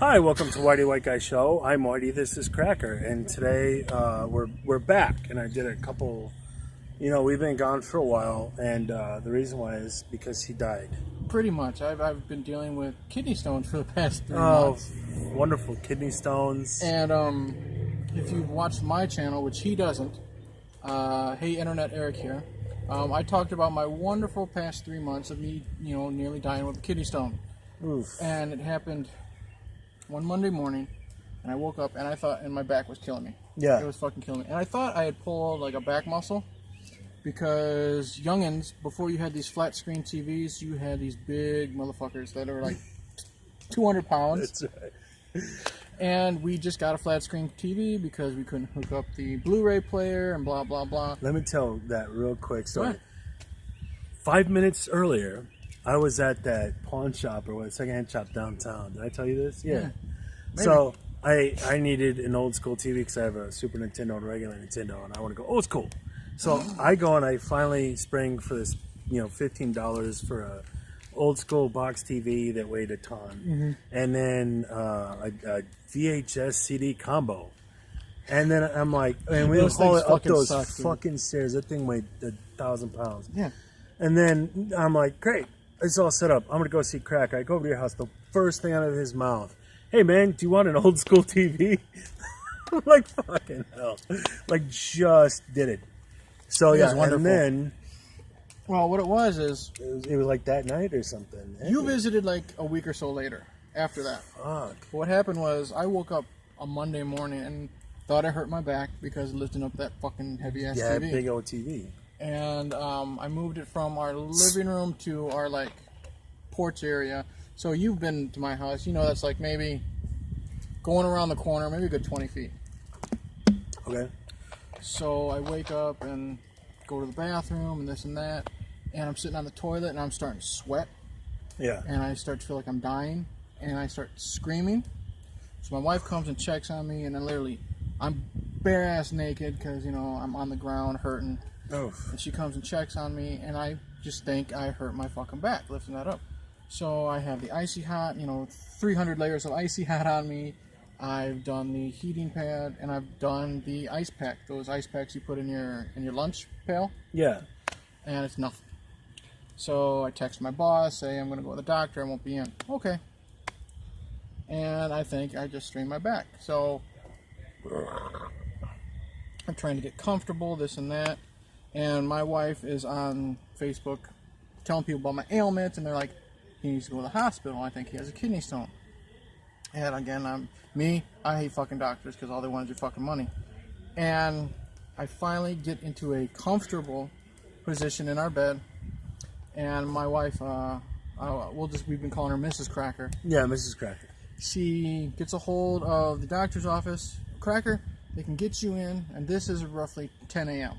Hi, welcome to Whitey White Guy Show. I'm Whitey. This is Cracker, and today we're back. And I did a couple. We've been gone for a while, and the reason why is because he died. Pretty much. I've been dealing with kidney stones for the past 3 months. Oh, wonderful kidney stones. And if you've watched my channel, which he doesn't, hey Internet Eric here. I talked about my wonderful past 3 months of me, nearly dying with a kidney stone. Oof. And it happened one Monday morning, and I woke up and I thought, and my back was killing me. Yeah. It was fucking killing me. And I thought I had pulled like a back muscle because youngins, before you had these flat screen TVs, you had these big motherfuckers that are like 200 pounds. That's right. And we just got a flat screen TV because we couldn't hook up the Blu-ray player and blah, blah, blah. Let me tell that real quick story. What? 5 minutes earlier, I was at that pawn shop or secondhand shop downtown. Did I tell you this? Yeah. Maybe. So I needed an old school TV because I have a Super Nintendo and a regular Nintendo, and I want to go old school. So I go and I finally spring for this, $15 for a old school box TV that weighed a ton, and then a VHS CD combo. And then I'm like, and we haul it up those fucking stairs. That thing weighed 1,000 pounds. Yeah. And then I'm like, great, it's all set up. I'm gonna go see Crack. I go over to your house. The first thing out of his mouth, hey man, do you want an old school TV? I'm like, fucking hell, like just did it. So yeah, and then. Well, what it was is... It was like that night or something. You visited like a week or so later after that. Fuck. What happened was I woke up on Monday morning and thought I hurt my back because lifting up that fucking heavy-ass TV. Yeah, big old TV. And I moved it from our living room to our, like, porch area. So you've been to my house. That's like maybe going around the corner, maybe a good 20 feet. Okay. So I wake up and go to the bathroom and this and that. And I'm sitting on the toilet and I'm starting to sweat. Yeah. And I start to feel like I'm dying. And I start screaming. So my wife comes and checks on me. And then literally, I'm bare ass naked because, I'm on the ground hurting. Oof. And she comes and checks on me. And I just think I hurt my fucking back lifting that up. So I have the icy hot, 300 layers of icy hot on me. I've done the heating pad, and I've done the ice pack. Those ice packs you put in your lunch pail. Yeah. And it's nothing. So I text my boss, say I'm going to go to the doctor. I won't be in. Okay. And I think I just strained my back. So I'm trying to get comfortable, this and that. And my wife is on Facebook telling people about my ailments, and they're like, he needs to go to the hospital. I think he has a kidney stone. And again, I hate fucking doctors because all they want is your fucking money. And I finally get into a comfortable position in our bed, and my wife, we've been calling her Mrs. Cracker. Yeah, Mrs. Cracker. She gets a hold of the doctor's office. Cracker, they can get you in, and this is roughly 10 a.m.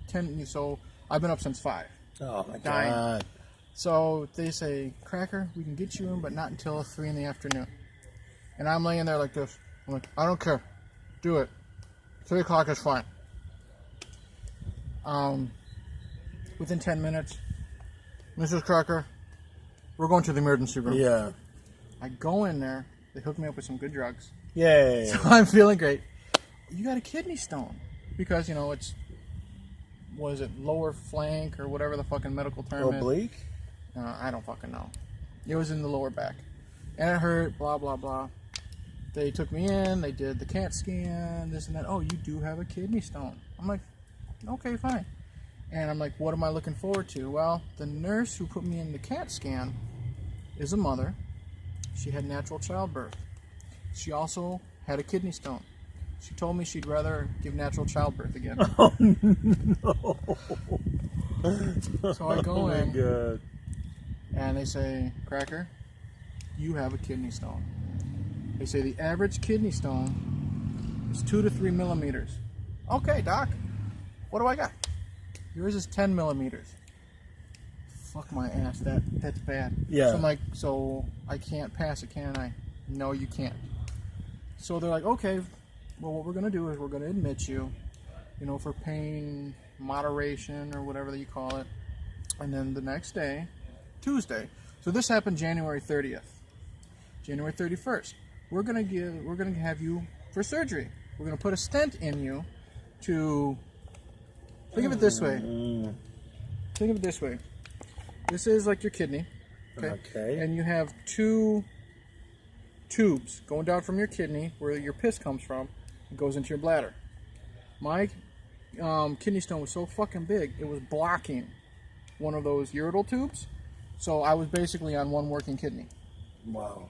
10. So I've been up since 5. Oh my dying. God. So they say, Cracker, we can get you in, but not until 3 in the afternoon. And I'm laying there like this. I'm like, I don't care. Do it. 3 o'clock is fine. Within 10 minutes, Mrs. Cracker, we're going to the emergency room. Yeah. I go in there. They hook me up with some good drugs. Yay. So I'm feeling great. You got a kidney stone. Because, it's, what is it, lower flank or whatever the fucking medical term is. Oblique? I don't fucking know. It was in the lower back. And it hurt, blah, blah, blah. They took me in, they did the CAT scan, this and that. Oh, you do have a kidney stone. I'm like, okay, fine. And I'm like, what am I looking forward to? Well, the nurse who put me in the CAT scan is a mother. She had natural childbirth. She also had a kidney stone. She told me she'd rather give natural childbirth again. Oh, no. So I go in. God. And they say, Cracker, you have a kidney stone. They say the average kidney stone is 2 to 3 millimeters. Okay, doc. What do I got? Yours is 10 millimeters. Fuck my ass. That's bad. Yeah. So I'm like, so I can't pass it, can I? No, you can't. So they're like, okay, well, what we're going to do is we're going to admit you, for pain moderation or whatever you call it. And then the next day, Tuesday. So this happened January 30th. January 31st. We're gonna have you for surgery. We're gonna put a stent in you to think of it this way. Think of it this way. This is like your kidney. Okay. And you have 2 tubes going down from your kidney where your piss comes from. It goes into your bladder. My kidney stone was so fucking big, it was blocking one of those ureteral tubes. So I was basically on one working kidney. Wow.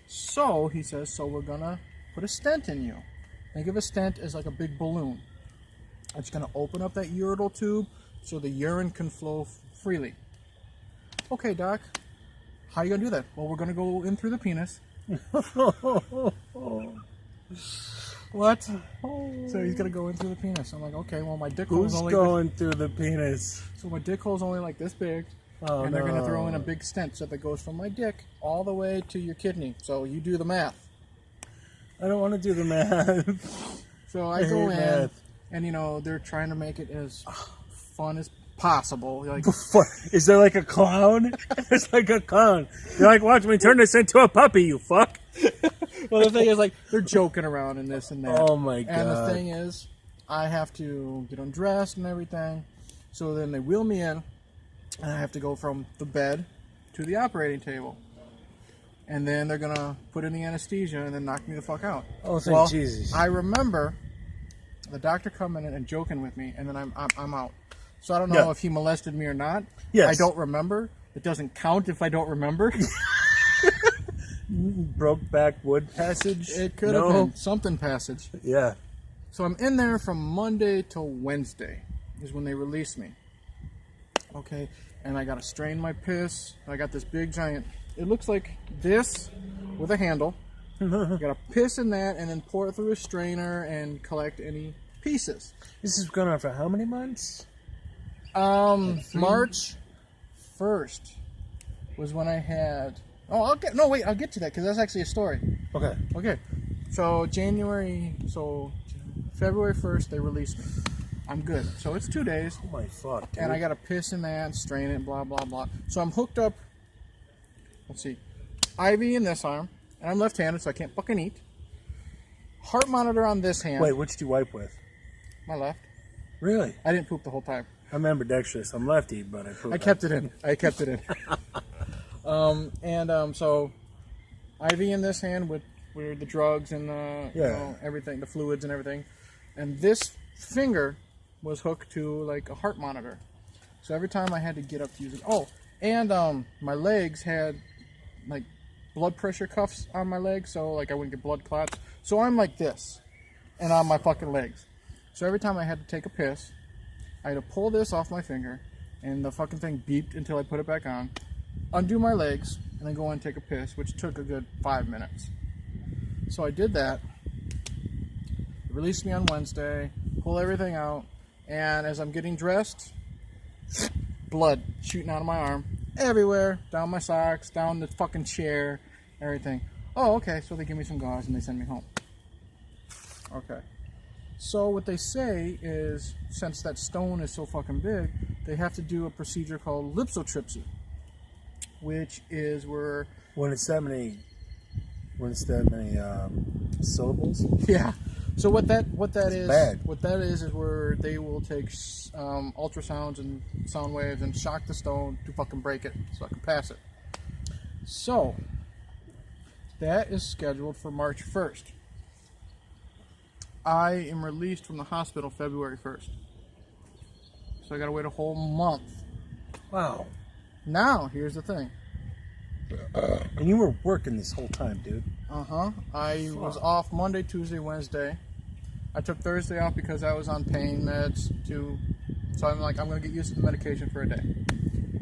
So he says, so we're gonna put a stent in you. Think of a stent as like a big balloon. It's gonna open up that ureteral tube so the urine can flow freely. Okay, doc, how are you gonna do that? Well, we're gonna go in through the penis. What? So he's gonna go in through the penis. I'm like, okay, well my dick hole's only going through the penis? so my dick hole's only like this big. Oh, and they're no. gonna throw in a big stent so that goes from my dick all the way to your kidney. So you do the math. I don't want to do the math. So I go in, math. and you know they're trying to make it as fun as possible. Like, Is there like a clown? There's like a clown. You're like, watch me turn this into a puppy, you fuck. well, the thing is, like, they're joking around and this and that. Oh my god. And the thing is, I have to get undressed and everything. So then they wheel me in, and I have to go from the bed to the operating table. And then they're gonna put in the anesthesia and then knock me the fuck out. Oh, thank Jesus. I remember the doctor coming in and joking with me, and then I'm out. So I don't know if he molested me or not. Yes. I don't remember. It doesn't count if I don't remember. Brokeback Wood passage? It could have been something passage. Yeah. So I'm in there from Monday till Wednesday is when they released me. Okay, and I gotta strain my piss. I got this big giant, it looks like this with a handle. You gotta piss in that and then pour it through a strainer and collect any pieces. This is going on for how many months? March 1st was when I had. Oh, I'll get to that because that's actually a story. Okay. Okay, so February 1st they released me. I'm good. So it's 2 days. Oh my fuck, dude. And I got to piss in that, strain it, blah, blah, blah. So I'm hooked up, let's see, IV in this arm, and I'm left-handed, so I can't fucking eat. Heart monitor on this hand. Wait, which do you wipe with? My left. Really? I didn't poop the whole time. I'm ambidextrous. I'm lefty, but I poop. I kept it in. So IV in this hand with the drugs and everything, the fluids and everything. And this finger was hooked to like a heart monitor. So every time I had to get up to use it. Oh, and my legs had like blood pressure cuffs on my legs, so like I wouldn't get blood clots. So I'm like this, and on my fucking legs. So every time I had to take a piss, I had to pull this off my finger, and the fucking thing beeped until I put it back on, undo my legs, and then go and take a piss, which took a good 5 minutes. So I did that. It released me on Wednesday, pull everything out, and as I'm getting dressed, blood shooting out of my arm everywhere, down my socks, down the fucking chair, everything. Oh, okay, so they give me some gauze and they send me home. Okay. So what they say is, since that stone is so fucking big, they have to do a procedure called lithotripsy, which is where... When it's that many syllables? Yeah. So what that is bad. What that is where they will take ultrasounds and sound waves and shock the stone to fucking break it so I can pass it. So that is scheduled for March 1st. I am released from the hospital February 1st. So I gotta wait a whole month. Wow. Now, here's the thing. And you were working this whole time, dude. Uh-huh. I was off Monday, Tuesday, Wednesday. I took Thursday off because I was on pain meds so I'm like, I'm gonna get used to the medication for a day.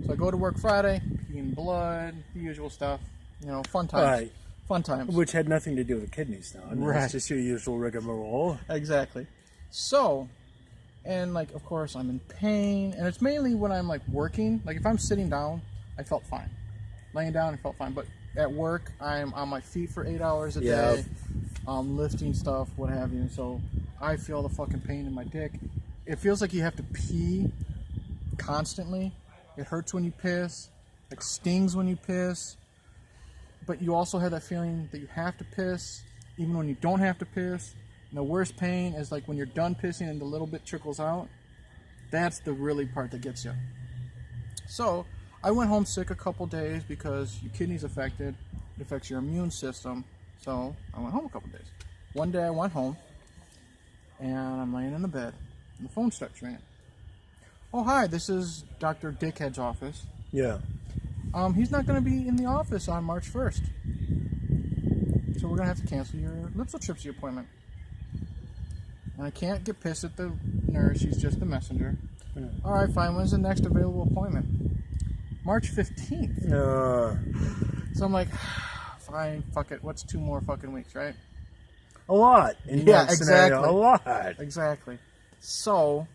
So I go to work Friday, peeing blood, the usual stuff. You know, fun times. Right. Fun times. Which had nothing to do with the kidney stone. Right. It's just your usual rigmarole. Exactly. So, and like, of course, I'm in pain, and it's mainly when I'm like working. Like, if I'm sitting down, I felt fine. Laying down, I felt fine. But at work, I'm on my feet for 8 hours a day, lifting stuff, what have you. So I feel the fucking pain in my dick. It feels like you have to pee constantly. It hurts when you piss. It stings when you piss. but you also have that feeling that you have to piss, even when you don't have to piss. And the worst pain is like when you're done pissing and the little bit trickles out. That's the really part that gets you. So I went home sick a couple days because your kidney's affected. It affects your immune system. So I went home a couple days. One day I went home and I'm laying in the bed and the phone starts ringing. Oh, hi, this is Dr. Dickhead's office. Yeah. He's not going to be in the office on March 1st. So we're going to have to cancel your lithotripsy appointment. And I can't get pissed at the nurse. She's just the messenger. Yeah. All right, fine. When's the next available appointment? March 15th. So I'm like, fine, fuck it. What's 2 more fucking weeks, right? A lot. Yeah, exactly. A lot. Exactly. So,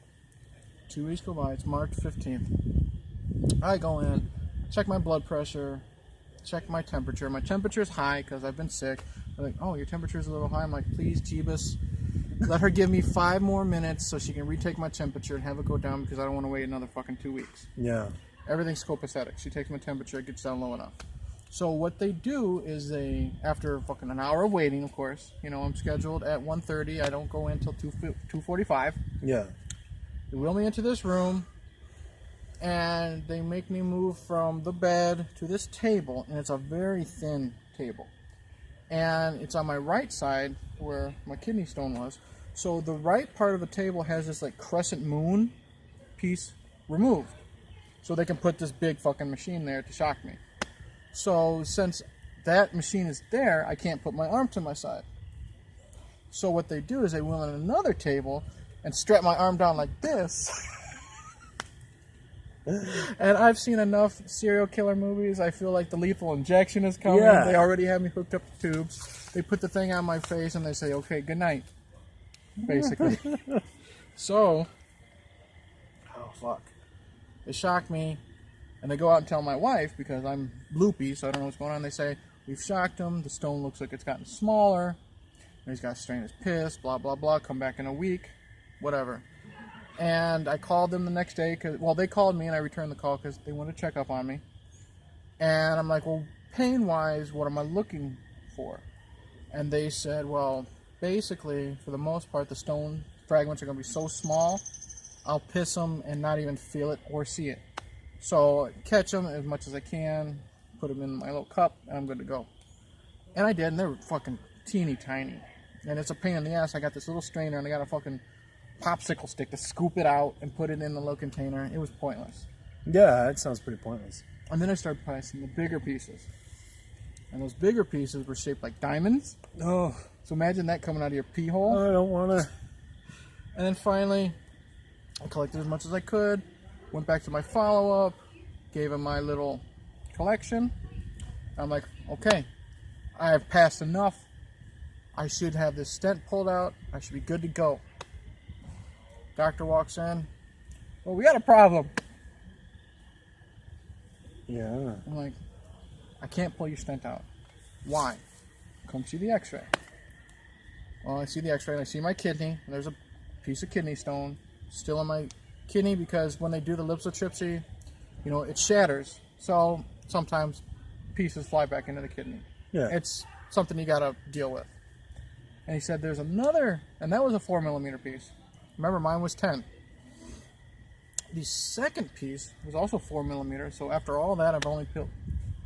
2 weeks go by. It's March 15th. I go in, check my blood pressure, check my temperature. My temperature's high because I've been sick. They're like, oh, your temperature's a little high. I'm like, please, Jeebus, let her give me 5 more minutes so she can retake my temperature and have it go down because I don't want to wait another fucking 2 weeks. Yeah. Everything's copacetic. She takes my temperature, it gets down low enough. So what they do is they, after fucking an hour of waiting, of course, you know, I'm scheduled at 1:30. I don't go in until 2:45. Yeah. They wheel me into this room, and they make me move from the bed to this table, and it's a very thin table. And it's on my right side where my kidney stone was. So the right part of the table has this like crescent moon piece removed. So they can put this big fucking machine there to shock me. So since that machine is there, I can't put my arm to my side. So what they do is they wheel in another table and strap my arm down like this. And I've seen enough serial killer movies. I feel like the lethal injection is coming. Yeah. They already have me hooked up to tubes. They put the thing on my face and they say, okay, good night. Basically. So, oh fuck. They shock me. And they go out and tell my wife, because I'm loopy, so I don't know what's going on. They say, we've shocked him. The stone looks like it's gotten smaller. And he's got to strain his piss, blah, blah, blah. Come back in a week. Whatever. And I called them the next day. Well, they called me, and I returned the call because they wanted to check up on me. And I'm like, well, pain-wise, what am I looking for? And they said, well, basically, for the most part, the stone fragments are going to be so small, I'll piss them and not even feel it or see it. So catch them as much as I can, put them in my little cup, and I'm good to go. And I did, and they were fucking teeny tiny. And it's a pain in the ass. I got this little strainer, and I got a fucking popsicle stick to scoop it out and put it in the little container. It was pointless. Yeah, that sounds pretty pointless. And then I started pricing the bigger pieces. And those bigger pieces were shaped like diamonds. Oh. So imagine that coming out of your pee hole. I don't want to. And then finally, I collected as much as I could. Went back to my follow-up, gave him my little collection. I'm like, okay, I have passed enough. I should have this stent pulled out. I should be good to go. Doctor walks in. Well, we got a problem. Yeah. I'm like, I can't pull your stent out. Why? Come see the x-ray. Well, I see the x-ray and I see my kidney. And there's a piece of kidney stone still in my kidney because when they do the lithotripsy, you know, it shatters. So sometimes pieces fly back into the kidney. Yeah. It's something you gotta deal with. And he said there's another, and that was a 4mm piece. Remember, mine was 10. The second piece was also 4mm. So after all that, I've only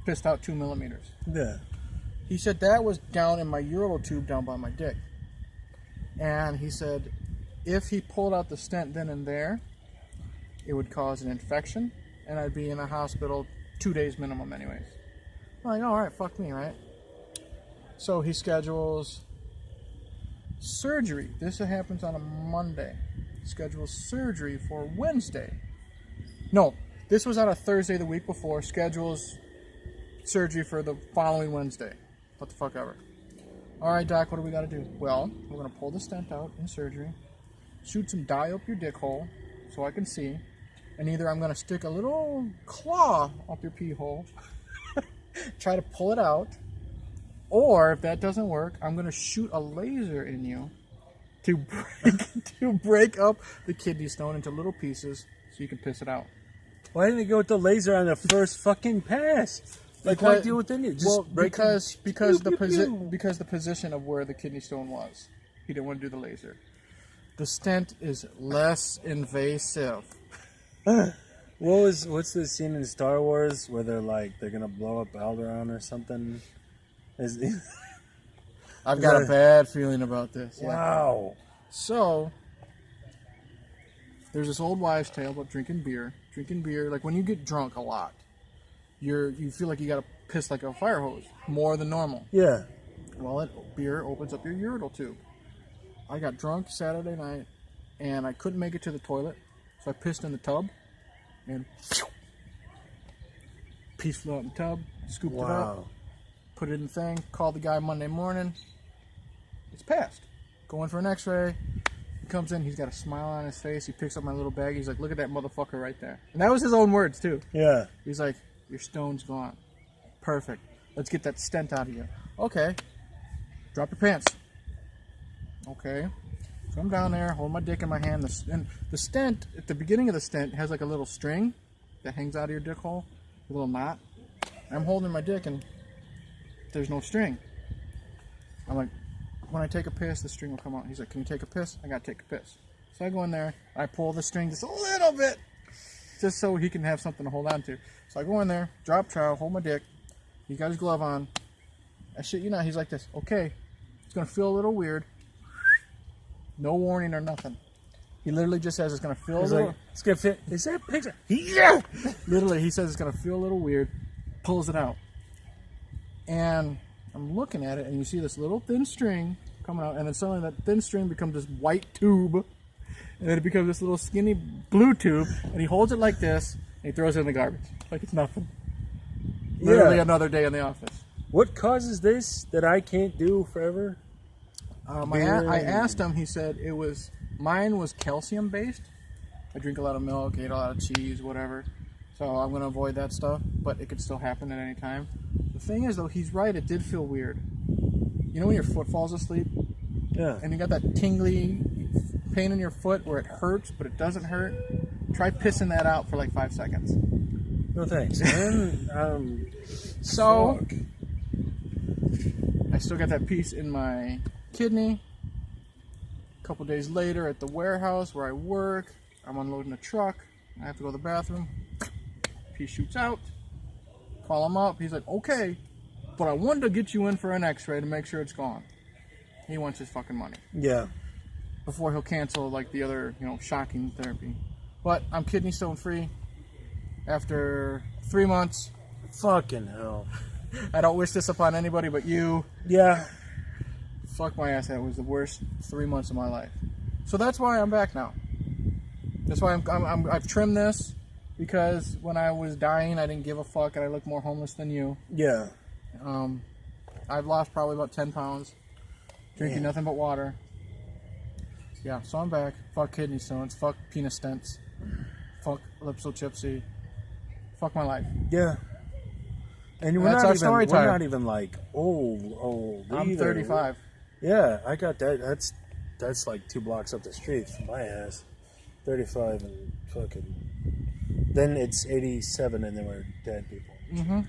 pissed out 2mm. Yeah. He said that was down in my urinal tube down by my dick. And he said if he pulled out the stent then and there, it would cause an infection, and I'd be in a hospital 2 days minimum anyways. I'm like, all right, fuck me, right? So he schedules surgery. This happens on a Monday. He schedules surgery for Wednesday. No, this was on a Thursday the week before. Schedules surgery for the following Wednesday. What the fuck ever. All right, doc, what do we got to do? Well, we're going to pull the stent out in surgery, shoot some dye up your dick hole so I can see, and either I'm going to stick a little claw up your pee hole, try to pull it out, or if that doesn't work, I'm going to shoot a laser in you to break up the kidney stone into little pieces so you can piss it out. Why didn't they go with the laser on the first fucking pass? Like, why do it within you? Just Well, break because pew, the pew, pew. because the position of where the kidney stone was, he didn't want to do the laser. The stent is less invasive. What's the scene in Star Wars where they're gonna blow up Alderaan or something? I've got a bad feeling about this. Yeah. Wow. So there's this old wives' tale about drinking beer. Like when you get drunk a lot, you feel like you got to piss like a fire hose more than normal. Yeah. Well, beer opens up your urinal tube. I got drunk Saturday night, and I couldn't make it to the toilet, so I pissed in the tub, and piece flew out in the tub, scooped it up, put it in the thing, called the guy Monday morning. It's passed. Going for an x-ray. He comes in, he's got a smile on his face, he picks up my little bag, he's like, look at that motherfucker right there. And that was his own words, too. Yeah. He's like, your stone's gone. Perfect. Let's get that stent out of you. Okay. Drop your pants. Okay. So I'm down there, holding my dick in my hand. And the stent, at the beginning of the stent, has like a little string that hangs out of your dick hole. A little knot. I'm holding my dick and there's no string. I'm like, when I take a piss, the string will come out. He's like, can you take a piss? I gotta take a piss. So I go in there, I pull the string just a little bit, just so he can have something to hold on to. So I go in there, drop trow, hold my dick. He got his glove on. I shit you not, he's like this. Okay, it's gonna feel a little weird. No warning or nothing. He literally just says it's gonna feel a little. Like, it's gonna fit. Is that a picture? Yeah. Literally, he says it's gonna feel a little weird. Pulls it out, and I'm looking at it, and you see this little thin string coming out, and then suddenly that thin string becomes this white tube, and then it becomes this little skinny blue tube, and he holds it like this, and he throws it in the garbage like it's nothing. Literally another day in the office. What causes this that I can't do forever? I asked him. He said mine was calcium based. I drink a lot of milk, ate a lot of cheese, whatever. So I'm going to avoid that stuff, but it could still happen at any time. The thing is, though, he's right. It did feel weird. You know when your foot falls asleep? Yeah. And you got that tingly pain in your foot where it hurts, but it doesn't hurt? Try pissing that out for like 5 seconds. No thanks, man. So, fuck. I still got that piece in my kidney. A couple days later at the warehouse where I work, I'm unloading a truck. I have to go to the bathroom. Piece shoots out. Call him up. He's like, okay, but I wanted to get you in for an x-ray to make sure it's gone. He wants his fucking money. Yeah. Before he'll cancel like the other, shocking therapy. But I'm kidney stone free after 3 months. Fucking hell. I don't wish this upon anybody but you. Yeah. Fuck my ass. That was the worst 3 months of my life. So that's why I'm back now. That's why I've trimmed this, because when I was dying, I didn't give a fuck, and I look more homeless than you. Yeah. I've lost probably about 10 pounds, drinking nothing but water. Yeah, so I'm back. Fuck kidney stones. Fuck penis stents. Fuck lipsochipsy. Fuck my life. Yeah. And we're not even like old. I'm either. 35. Yeah, I got that. That's like 2 blocks up the street from my ass. 35 and fucking. Then it's 87 and then we're dead people. Mm-hmm.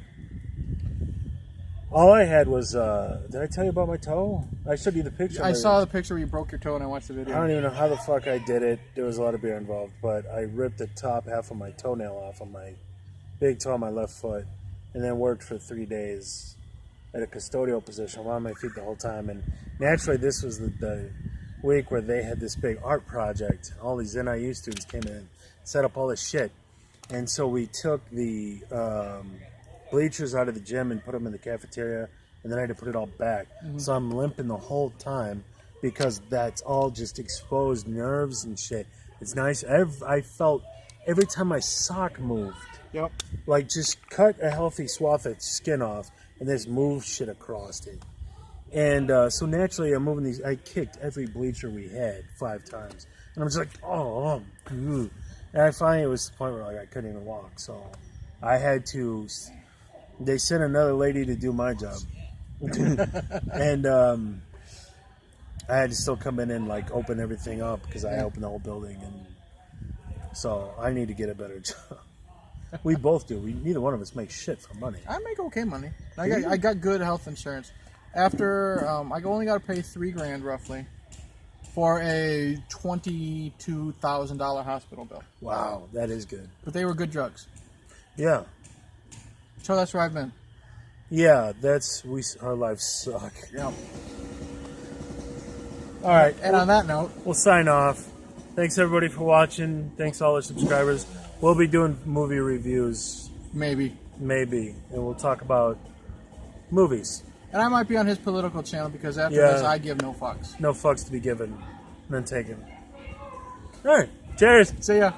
All I had was, did I tell you about my toe? I showed you the picture. I saw the picture where you broke your toe and I watched the video. I don't even know how the fuck I did it. There was a lot of beer involved, but I ripped the top half of my toenail off of my big toe on my left foot and then worked for 3 days at a custodial position. I'm on my feet the whole time. And naturally, this was the week where they had this big art project. All these NIU students came in, set up all this shit. And so we took the bleachers out of the gym and put them in the cafeteria, and then I had to put it all back. Mm-hmm. So I'm limping the whole time because that's all just exposed nerves and shit. It's nice. I felt every time my sock moved, yep, like just cut a healthy swath of skin off and just move shit across it. And so naturally I'm moving these. I kicked every bleacher we had 5 times, and I'm just like, oh, and I finally, it was to the point where like I couldn't even walk. So I had to. They sent another lady to do my job, and I had to still come in and like open everything up because I opened the whole building, and so I need to get a better job. We both do. Neither one of us make shit for money. I make okay money. I got good health insurance. After I only got to pay $3,000 roughly for a $22,000 hospital bill. Wow, that is good. But they were good drugs. Yeah. So that's where I've been. Yeah, our lives suck. Yeah. All right. And on that note, we'll sign off. Thanks everybody for watching. Thanks all our subscribers. We'll be doing movie reviews. maybe. And we'll talk about movies. And I might be on his political channel because after this, I give no fucks. No fucks to be given, none taken. All right. Cheers. See ya.